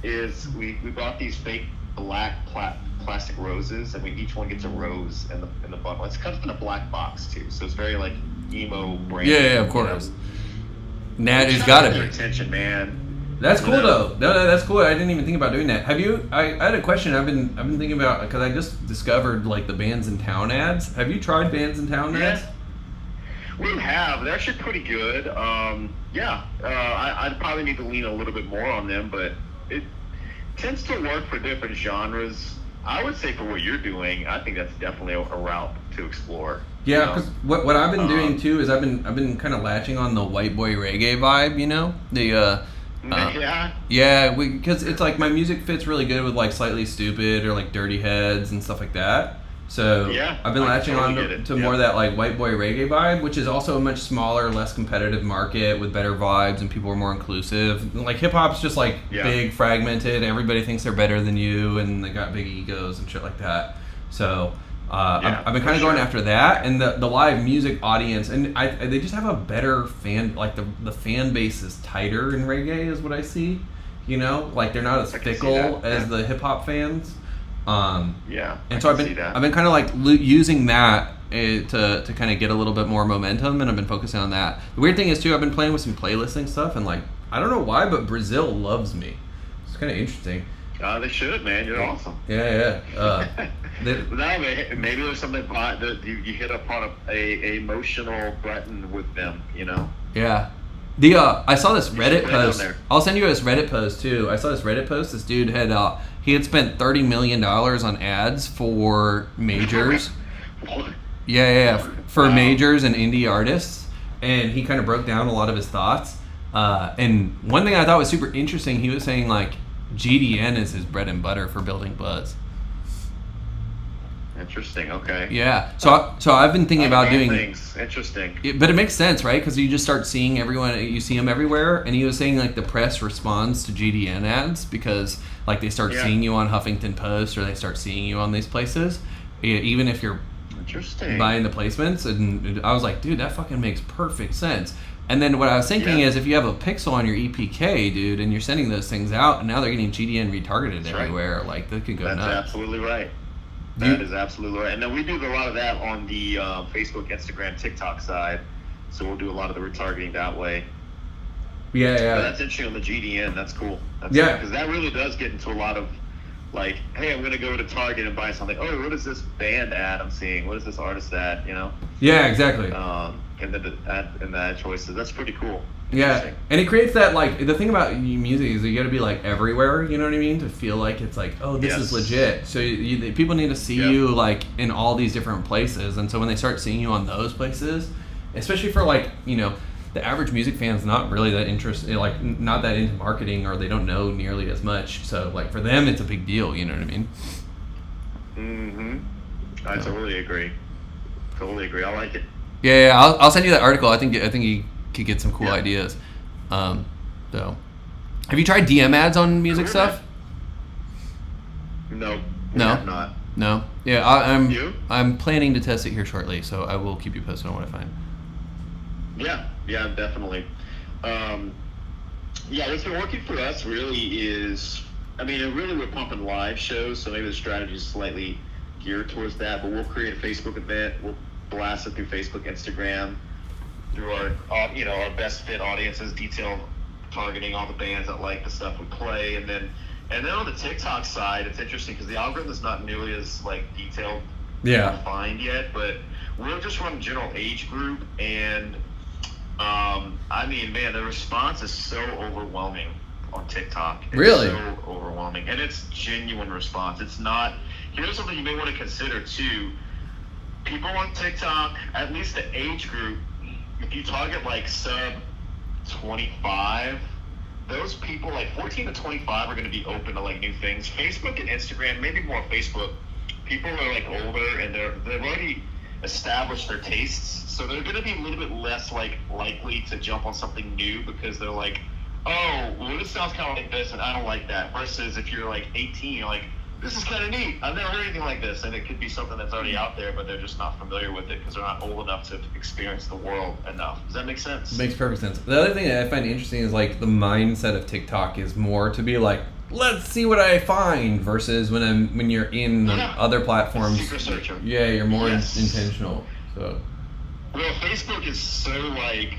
[SPEAKER 2] is we bought these fake black plastic roses, and each one gets a rose in the bottle. It comes in a black box too, so it's very like emo brand.
[SPEAKER 1] Yeah, of course. Nat has got to be.
[SPEAKER 2] Attention, man.
[SPEAKER 1] That's cool though. No, that's cool. I didn't even think about doing that. Have you? I had a question. I've been thinking about because I just discovered like the Bands in Town ads. Have you tried Bands in Town ads?
[SPEAKER 2] We have. They're actually pretty good. I'd probably need to lean a little bit more on them, but it tends to work for different genres. I would say for what you're doing, I think that's definitely a route to explore.
[SPEAKER 1] Yeah, because what I've been doing too is I've been kind of latching on the white boy reggae vibe. Because it's like my music fits really good with like Slightly Stupid or like Dirty Heads and stuff like that. So I've been latching on to more of that like white boy reggae vibe, which is also a much smaller, less competitive market with better vibes and people are more inclusive. Like hip hop's just like big, fragmented. Everybody thinks they're better than you, and they got big egos and shit like that. So I've been kind of going after that, and the live music audience, and they just have a better fan, like the fan base is tighter in reggae is what I see. Like they're not as fickle as the hip hop fans. And so I've been kind of like using that to kind of get a little bit more momentum, and I've been focusing on that. The weird thing is too, I've been playing with some playlisting stuff, and like I don't know why, but Brazil loves me. It's kind of interesting.
[SPEAKER 2] They should, man. You're awesome.
[SPEAKER 1] Yeah.
[SPEAKER 2] Maybe there's something that you hit upon a emotional button with them.
[SPEAKER 1] Yeah. I saw this Reddit post. I'll send you this Reddit post too. I saw this Reddit post. This dude had spent $30 million on ads for majors. For majors and indie artists, and he kind of broke down a lot of his thoughts. And one thing I thought was super interesting, he was saying like GDN is his bread and butter for building buzz.
[SPEAKER 2] Interesting. Okay.
[SPEAKER 1] Yeah. So I've been thinking about doing
[SPEAKER 2] things. Interesting.
[SPEAKER 1] But it makes sense, right? Because you just start seeing everyone. You see them everywhere, and he was saying like the press responds to GDN ads because like they start seeing you on Huffington Post or they start seeing you on these places, even if you're buying the placements. And I was like, dude, that fucking makes perfect sense. And then what I was thinking is if you have a pixel on your EPK, dude, and you're sending those things out, and now they're getting GDN retargeted everywhere, like that could go nuts.
[SPEAKER 2] That's absolutely right. That is absolutely right. And then we do a lot of that on the Facebook, Instagram, TikTok side. So we'll do a lot of the retargeting that way.
[SPEAKER 1] Yeah.
[SPEAKER 2] But that's interesting on the GDN. That's cool. Because that really does get into a lot of like, hey, I'm going to go to Target and buy something. Oh, what is this band ad I'm seeing? What is this artist ad?
[SPEAKER 1] Yeah, exactly.
[SPEAKER 2] And the ad choices. That's pretty cool.
[SPEAKER 1] Yeah, and it creates that, like, the thing about music is you got to be, like, everywhere, you know what I mean, to feel like it's like, oh, this is legit. So people need to see you, like, in all these different places, and so when they start seeing you on those places, especially for, like, the average music fan's not really that interested, like, not that into marketing, or they don't know nearly as much, so, like, for them, it's a big deal, you know what I mean?
[SPEAKER 2] Mm-hmm. I totally agree. I like it.
[SPEAKER 1] Yeah, I'll send you that article. I think you could get some cool ideas. So, have you tried DM ads on music stuff?
[SPEAKER 2] No. Not.
[SPEAKER 1] No. Yeah, I'm planning to test it here shortly, so I will keep you posted on what I find.
[SPEAKER 2] Yeah, definitely. What's been working for us really is, we're pumping live shows, so maybe the strategy is slightly geared towards that, but we'll create a Facebook event. We'll blast it through Facebook, Instagram, through our best fit audiences, detailed targeting all the bands that like the stuff we play, and then on the TikTok side, it's interesting because the algorithm is not nearly as like detailed, defined yet, but we'll just run general age group, and I mean, man, the response is so overwhelming on TikTok. It's
[SPEAKER 1] really
[SPEAKER 2] so overwhelming, and it's genuine response. It's not. Here's something you may want to consider too. People on TikTok, at least the age group, if you target like sub 25, those people like 14 to 25 are going to be open to like new things. Facebook and Instagram, maybe more Facebook, people are like older and they've already established their tastes, so they're going to be a little bit less like likely to jump on something new because they're like, oh, well, this sounds kind of like this and I don't like that, versus if you're like 18, you're like, this is kind of neat, I've never heard anything like this, and it could be something that's already out there but they're just not familiar with it because they're not old enough to experience the world enough. Does that make sense?
[SPEAKER 1] Makes perfect sense. The other thing that I find interesting is like the mindset of TikTok is more to be like, let's see what I find, versus when you're in other platforms.
[SPEAKER 2] Secret searcher.
[SPEAKER 1] Yeah, you're more intentional. So.
[SPEAKER 2] Well, Facebook is so like,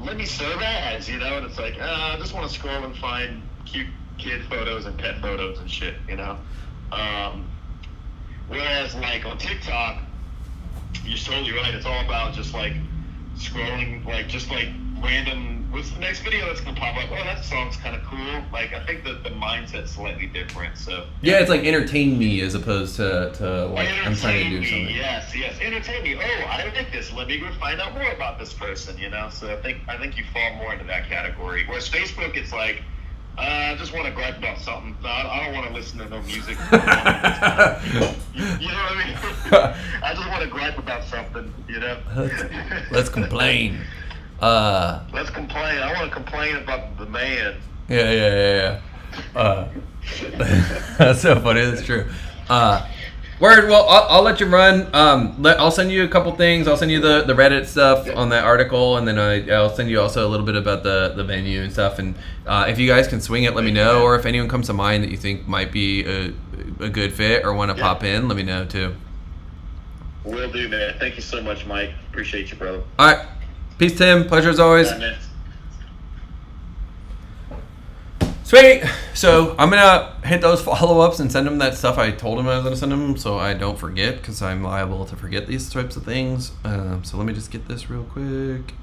[SPEAKER 2] let me serve ads, and it's like, I just want to scroll and find cute kid photos and pet photos and shit, Whereas like on TikTok, you're totally right. It's all about just like scrolling, like just like random. What's the next video that's gonna pop up? Oh, that song's kind of cool. Like I think that the mindset's slightly different. So
[SPEAKER 1] yeah, it's like entertain me as opposed to like I'm trying to do something.
[SPEAKER 2] Yes, entertain me. Oh, I like this. Let me go find out more about this person. So I think you fall more into that category. Whereas Facebook, it's like, I just want to gripe about something. I don't want to listen to no music. You know what I mean? I just want to gripe about something,
[SPEAKER 1] Let's complain.
[SPEAKER 2] Let's complain. I want to complain about the man.
[SPEAKER 1] Yeah. That's so funny. That's true. Word. Well, I'll let you run. I'll send you a couple things. I'll send you the Reddit stuff on that article, and then I'll send you also a little bit about the venue and stuff. And if you guys can swing it, let me know. Or if anyone comes to mind that you think might be a good fit or want to pop in, let me know too.
[SPEAKER 2] Will do, man. Thank you so much, Mike. Appreciate you, brother.
[SPEAKER 1] All right. Peace, Tim. Pleasure as always.
[SPEAKER 2] Yeah, man.
[SPEAKER 1] Sweet. So I'm gonna hit those follow-ups and send them that stuff I told him I was gonna send him, so I don't forget, because I'm liable to forget these types of things. So let me just get this real quick.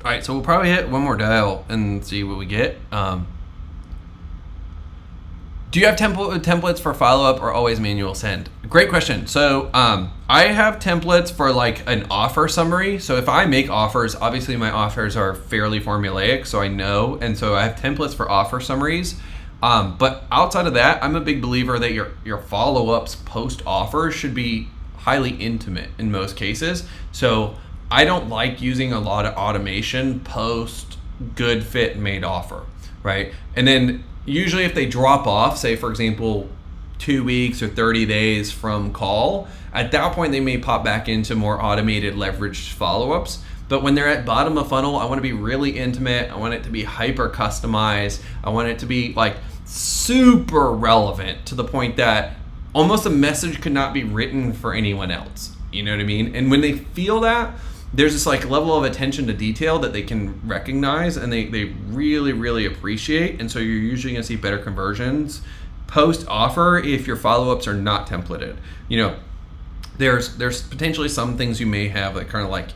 [SPEAKER 1] All right, so we'll probably hit one more dial and see what we get. Do you have templates for follow-up or always manual send? Great question. So I have templates for like an offer summary. So if I make offers, obviously my offers are fairly formulaic, so I know. And so I have templates for offer summaries. But outside of that, I'm a big believer that your follow-ups post-offer should be highly intimate in most cases. So I don't like using a lot of automation post good fit made offer, right? And then usually if they drop off, say for example, 2 weeks or 30 days from call, at that point they may pop back into more automated leveraged follow-ups. But when they're at bottom of funnel, I want to be really intimate. I want it to be hyper customized. I want it to be like super relevant to the point that almost a message could not be written for anyone else. You know what I mean? And when they feel that, there's this like level of attention to detail that they can recognize and they really, really appreciate. And so you're usually gonna see better conversions post offer if your follow-ups are not templated. There's potentially some things you may have that kind of like,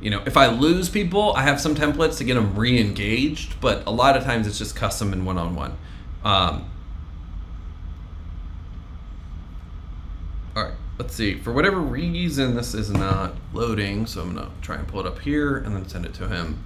[SPEAKER 1] if I lose people, I have some templates to get them re-engaged, but a lot of times it's just custom and one-on-one. All right. Let's see, for whatever reason, this is not loading, so I'm gonna try and pull it up here and then send it to him.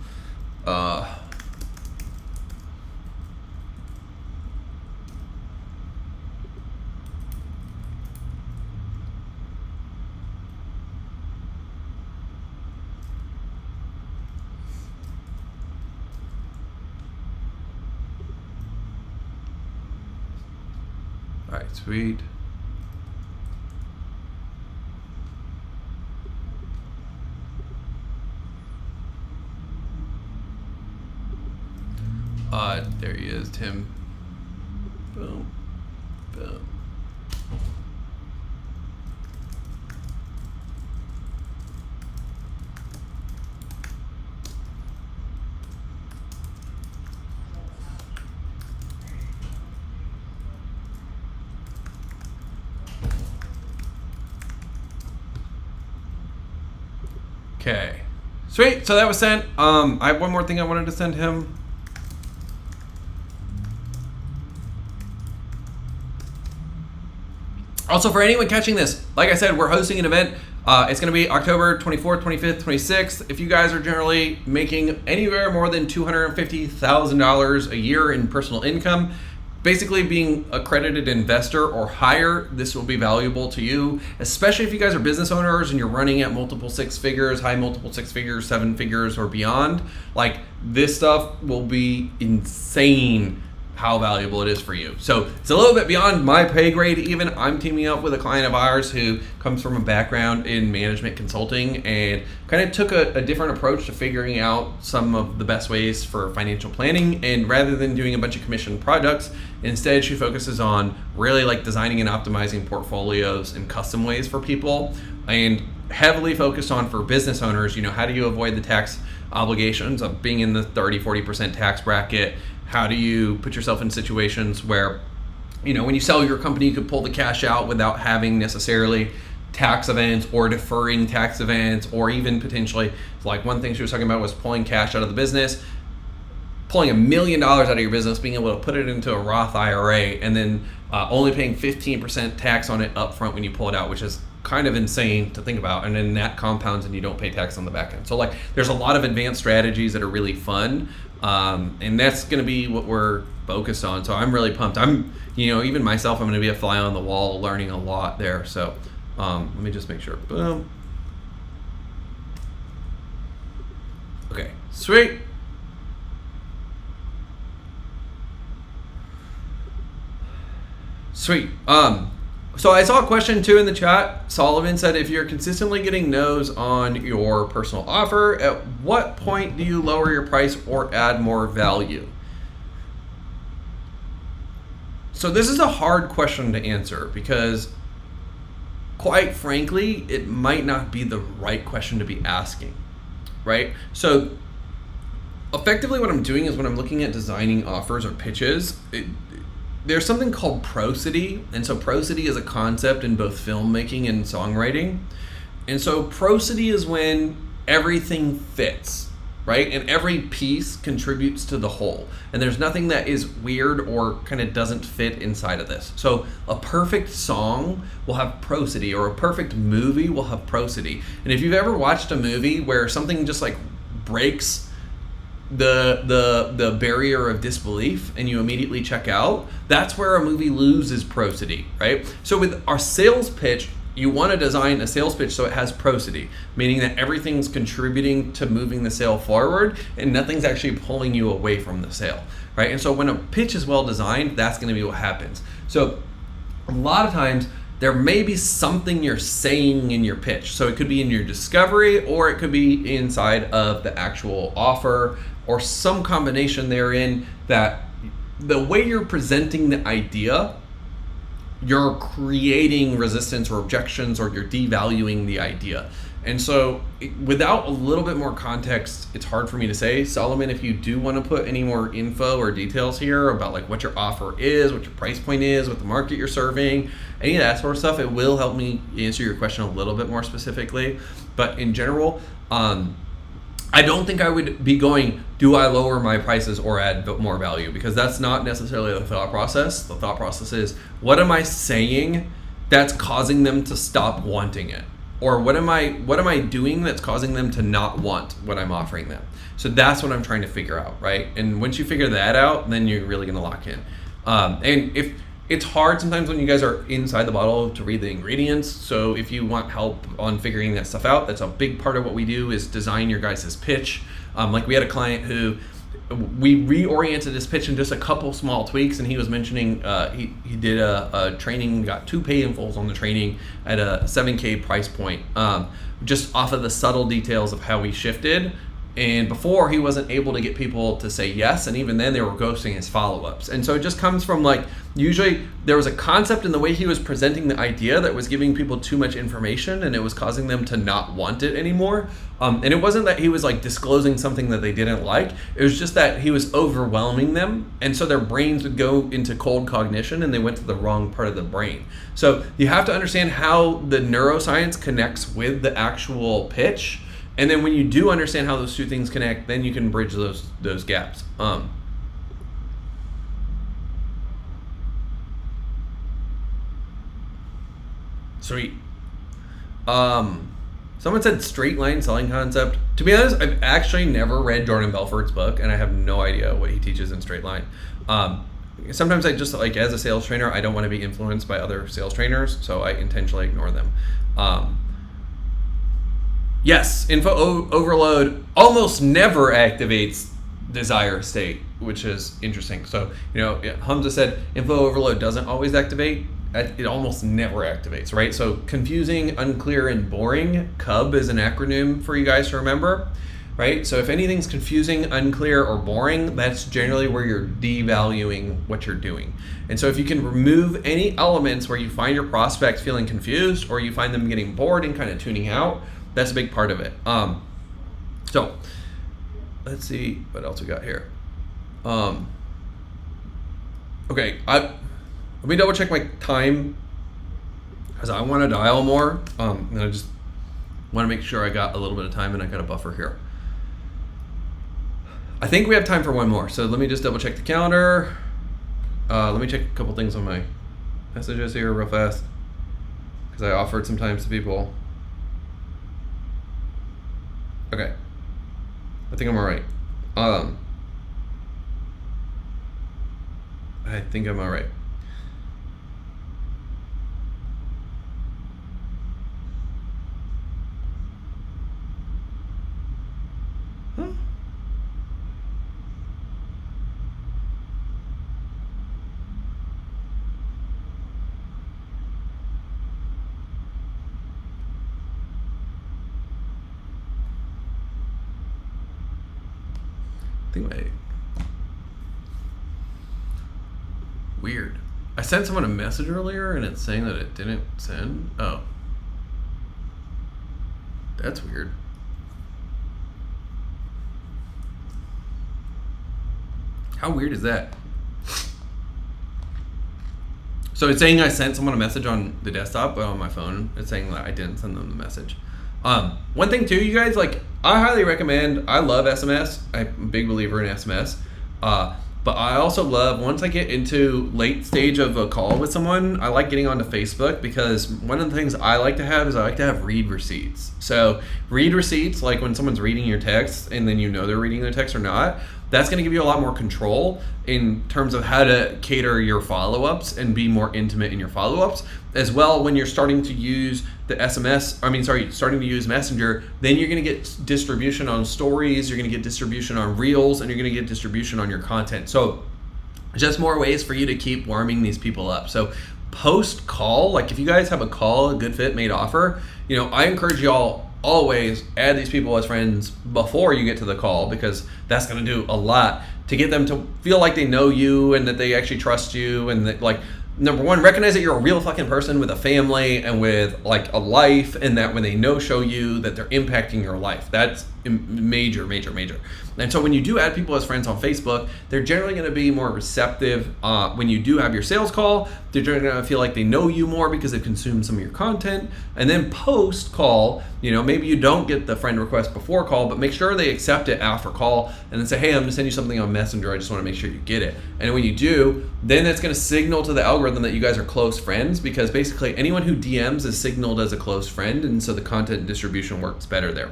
[SPEAKER 1] All right, sweet. There he is, Tim. Boom, boom. Okay, sweet. So that was sent. I have one more thing I wanted to send him. Also, for anyone catching this, like I said, we're hosting an event. It's going to be October 24th, 25th, 26th. If you guys are generally making anywhere more than $250,000 a year in personal income, basically being accredited investor or higher, this will be valuable to you, especially if you guys are business owners and you're running at multiple six figures, high multiple six figures, seven figures or beyond. Like, this stuff will be insane how valuable it is for you. So it's a little bit beyond my pay grade even. I'm teaming up with a client of ours who comes from a background in management consulting and kind of took a different approach to figuring out some of the best ways for financial planning. And rather than doing a bunch of commission products, instead she focuses on really like designing and optimizing portfolios in custom ways for people, and heavily focused on for business owners, you know, how do you avoid the tax obligations of being in the 30-40% tax bracket? How do you put yourself in situations where, you know, when you sell your company, you could pull the cash out without having necessarily tax events or deferring tax events, or even potentially, like one thing she was talking about was pulling cash out of the business, pulling $1 million out of your business, being able to put it into a Roth IRA, and then only paying 15% tax on it up front when you pull it out, which is kind of insane to think about. And then that compounds and you don't pay tax on the back end. So like, there's a lot of advanced strategies that are really fun. And that's going to be what we're focused on. So I'm really pumped. You know, even myself, I'm going to be a fly on the wall learning a lot there. So let me just make sure. Boom. Okay, sweet. Sweet. So I saw a question too in the chat. Solomon said, if you're consistently getting no's on your personal offer, at what point do you lower your price or add more value? So this is a hard question to answer because, quite frankly, it might not be the right question to be asking, right? So effectively what I'm doing is when I'm looking at designing offers or pitches, there's something called prosody. And so prosody is a concept in both filmmaking and songwriting. And so prosody is when everything fits, right? And every piece contributes to the whole. And there's nothing that is weird or kind of doesn't fit inside of this. So a perfect song will have prosody, or a perfect movie will have prosody. And if you've ever watched a movie where something just like breaks the barrier of disbelief and you immediately check out, that's where a movie loses prosody, right? So with our sales pitch, you want to design a sales pitch so it has prosody, meaning that everything's contributing to moving the sale forward and nothing's actually pulling you away from the sale, right? And so when a pitch is well designed, that's going to be what happens. So a lot of times there may be something you're saying in your pitch. So it could be in your discovery, or it could be inside of the actual offer, or some combination therein, that the way you're presenting the idea, you're creating resistance or objections, or you're devaluing the idea. And so without a little bit more context, it's hard for me to say. Solomon, if you do want to put any more info or details here about like what your offer is, what your price point is, what the market you're serving, any of that sort of stuff, it will help me answer your question a little bit more specifically. But in general, I don't think I would be going, do I lower my prices or add more value? Because that's not necessarily the thought process. The thought process is, what am I saying that's causing them to stop wanting it? Or what am I doing that's causing them to not want what I'm offering them? So that's what I'm trying to figure out, right? And once you figure that out, then you're really gonna lock in. And if it's hard sometimes when you guys are inside the bottle to read the ingredients. So if you want help on figuring that stuff out, that's a big part of what we do, is design your guys' pitch. Like we had a client who we reoriented his pitch in just a couple small tweaks, and he was mentioning he did a training, got 2 pay-in-fulls on the training at a $7K price point, just off of the subtle details of how we shifted. And before, he wasn't able to get people to say yes, and even then they were ghosting his follow-ups. And so it just comes from, like, usually there was a concept in the way he was presenting the idea that was giving people too much information, and it was causing them to not want it anymore. And it wasn't that he was, like, disclosing something that they didn't like. It was just that he was overwhelming them, and so their brains would go into cold cognition, and they went to the wrong part of the brain. So you have to understand how the neuroscience connects with the actual pitch. And then when you do understand how those two things connect, then you can bridge those gaps. Sweet. Someone said straight line selling concept. To be honest, I've actually never read Jordan Belfort's book, and I have no idea what he teaches in straight line. Sometimes I just, like, as a sales trainer, I don't want to be influenced by other sales trainers, so I intentionally ignore them. Yes, info overload almost never activates desire state, which is interesting. So, Hamza said info overload doesn't always activate. It almost never activates, right? So confusing, unclear, and boring. CUB is an acronym for you guys to remember, right? So if anything's confusing, unclear, or boring, that's generally where you're devaluing what you're doing. And so if you can remove any elements where you find your prospects feeling confused, or you find them getting bored and kind of tuning out, that's a big part of it. So let's see what else we got here. Okay, let me double check my time because I want to dial more. And I just want to make sure I got a little bit of time and I got a buffer here. I think we have time for one more. So let me just double check the calendar. Let me check a couple things on my messages here real fast because I offered some times to people. Okay, I think I'm all right. I think I'm all right. Huh? Weird. I sent someone a message earlier and it's saying that it didn't send. Oh. That's weird. How weird is that? So it's saying I sent someone a message on the desktop, but on my phone, it's saying that I didn't send them the message. One thing too, you guys, like, I highly recommend, I love SMS. I'm a big believer in SMS. But I also love, once I get into late stage of a call with someone, I like getting onto Facebook because one of the things I like to have is I like to have read receipts. So read receipts, like when someone's reading your text and then you know they're reading their text or not, that's going to give you a lot more control in terms of how to cater your follow-ups and be more intimate in your follow-ups. As well, when you're starting to use starting to use Messenger, then you're going to get distribution on stories, you're going to get distribution on reels, and you're going to get distribution on your content. So just more ways for you to keep warming these people up. So post call, like if you guys have a call, a good fit made offer, I encourage y'all always add these people as friends before you get to the call, because that's going to do a lot to get them to feel like they know you and that they actually trust you, and that, like, number one, recognize that you're a real fucking person with a family and with, like, a life, and that when they show you that they're impacting your life. That's major, major, major. And so when you do add people as friends on Facebook, they're generally going to be more receptive. When you do have your sales call, they're generally going to feel like they know you more because they've consumed some of your content. And then post call, maybe you don't get the friend request before call, but make sure they accept it after call and then say, hey, I'm going to send you something on Messenger. I just want to make sure you get it. And when you do, then that's going to signal to the algorithm that you guys are close friends, because basically anyone who DMs is signaled as a close friend, and so the content distribution works better there.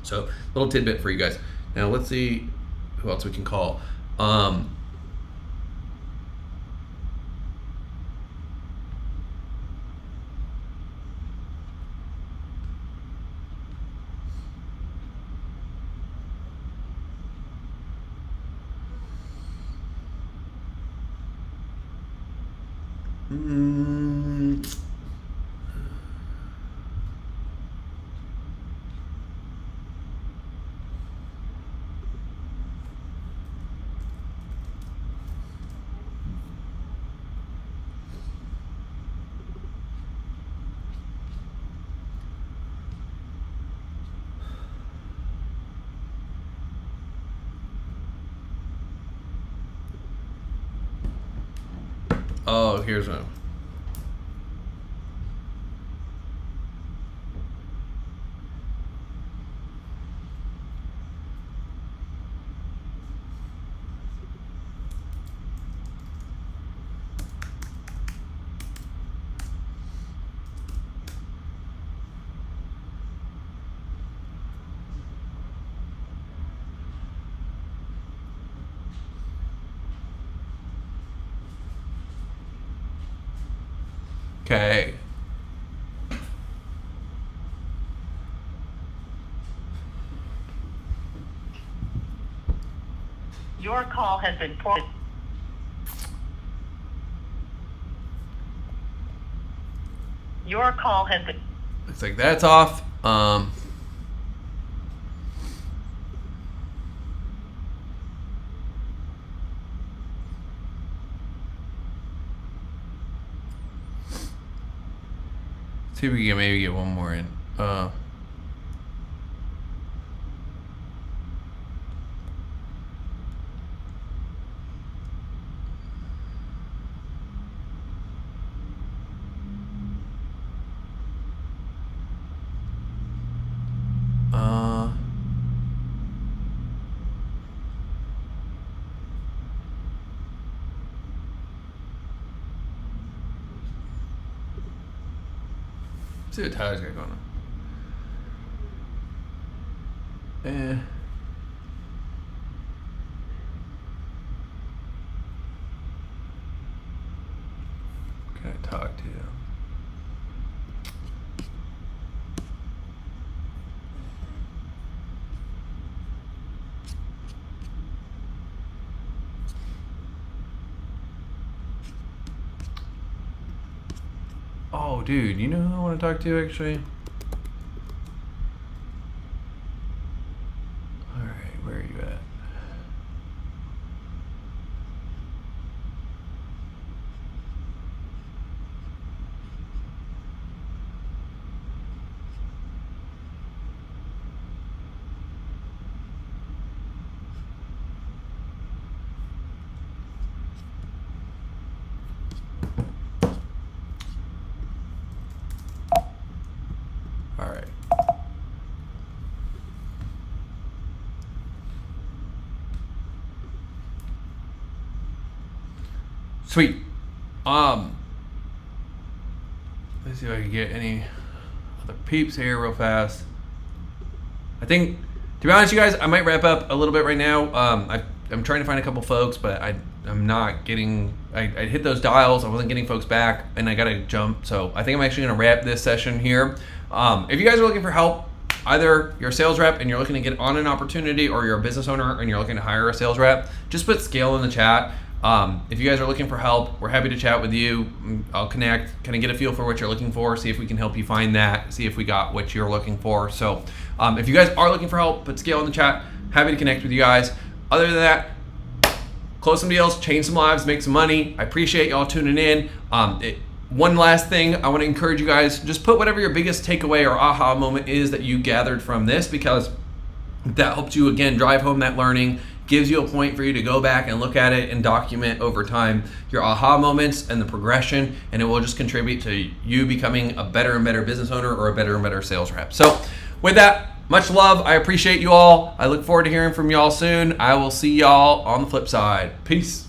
[SPEAKER 1] So little tidbit for you guys. Now let's see who else we can call. Oh, here's one. Okay.
[SPEAKER 4] Your call has been forwarded. Your call has been.
[SPEAKER 1] Looks like that's off. See if we can maybe get one more in. See what Tyler's got going on. Can I talk to you? Oh, dude, you know who I want to talk to actually? Alright, where are you at? Alright. Sweet. Let's see if I can get any other peeps here real fast. I think, to be honest, you guys, I might wrap up a little bit right now. I'm trying to find a couple folks, but I'm not getting. I hit those dials. I wasn't getting folks back, and I gotta jump. So I think I'm actually gonna wrap this session here. If you guys are looking for help, either you're a sales rep and you're looking to get on an opportunity, or you're a business owner and you're looking to hire a sales rep, just put scale in the chat. If you guys are looking for help, we're happy to chat with you. I'll connect, kind of get a feel for what you're looking for, see if we can help you find that, see if we got what you're looking for. So if you guys are looking for help, put scale in the chat. Happy to connect with you guys. Other than that, close some deals, change some lives, make some money. I appreciate y'all tuning in. One last thing, I want to encourage you guys, just put whatever your biggest takeaway or aha moment is that you gathered from this, because that helps you, again, drive home that learning, gives you a point for you to go back and look at it and document over time your aha moments and the progression, and it will just contribute to you becoming a better and better business owner or a better and better sales rep. So with that, much love. I appreciate you all. I look forward to hearing from y'all soon. I will see y'all on the flip side. Peace.